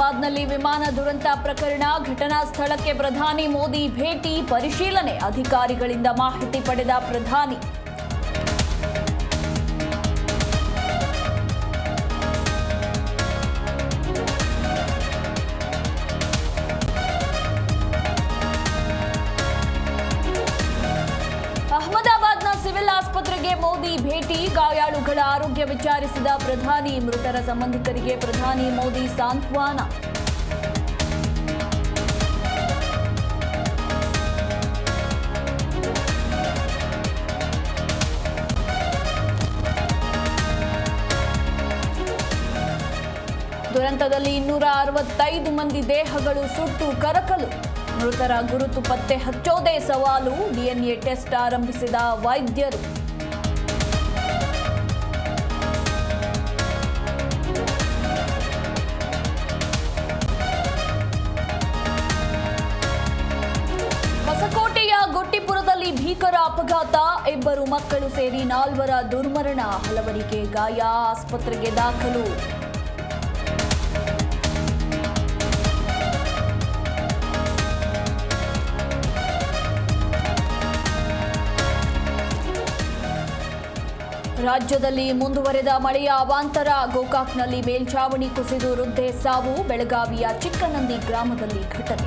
ಅಹಮದಾಬಾದ್ನಲ್ಲಿ ವಿಮಾನ ದುರಂತ ಪ್ರಕರಣ ಘಟನಾ ಸ್ಥಳಕ್ಕೆ ಪ್ರಧಾನಿ ಮೋದಿ ಭೇಟಿ ಪರಿಶೀಲನೆ ಅಧಿಕಾರಿಗಳಿಂದ ಮಾಹಿತಿ ಪಡೆದ ಪ್ರಧಾನಿ. ಅಹಮದಾಬಾದ್ನ ಸಿವಿಲ್ ಆಸ್ಪತ್ರೆಗೆ ಮೋದಿ ಭೇಟಿ, ಗಾಯಾಳುಗಳ ಆರೋಗ್ಯ ವಿಚಾರಿಸಿದ ಪ್ರಧಾನಿ. ಮೃತರ ಸಂಬಂಧಿಕರಿಗೆ ಪ್ರಧಾನಿ ಮೋದಿ ಸಾಂತ್ವನ. ದುರಂತದಲ್ಲಿ 265 ಮಂದಿ ದೇಹಗಳು ಸುಟ್ಟು ಕರಕಲು. ಮೃತರ ಗುರುತು ಪತ್ತೆ ಹಚ್ಚೋದೇ ಸವಾಲು, ಡಿಎನ್ಎ ಟೆಸ್ಟ್ ಆರಂಭಿಸಿದ ವೈದ್ಯರು. ಹೊಸಕೋಟೆಯ ಗೊಟ್ಟಿಪುರದಲ್ಲಿ ಭೀಕರ ಅಪಘಾತ, ಇಬ್ಬರು ಮಕ್ಕಳು ಸೇರಿ 4 ದುರ್ಮರಣ, ಹಲವರಿಗೆ ಗಾಯ, ಆಸ್ಪತ್ರೆಗೆ ದಾಖಲು. ರಾಜ್ಯದಲ್ಲಿ ಮುಂದುವರೆದ ಮಳೆಯ ಅವಾಂತರ, ಗೋಕಾಕ್ನಲ್ಲಿ ಮೇಲ್ಛಾವಣಿ ಕುಸಿದು ವೃದ್ಧೆ ಸಾವು, ಬೆಳಗಾವಿಯ ಚಿಕ್ಕನಂದಿ ಗ್ರಾಮದಲ್ಲಿ ಘಟನೆ.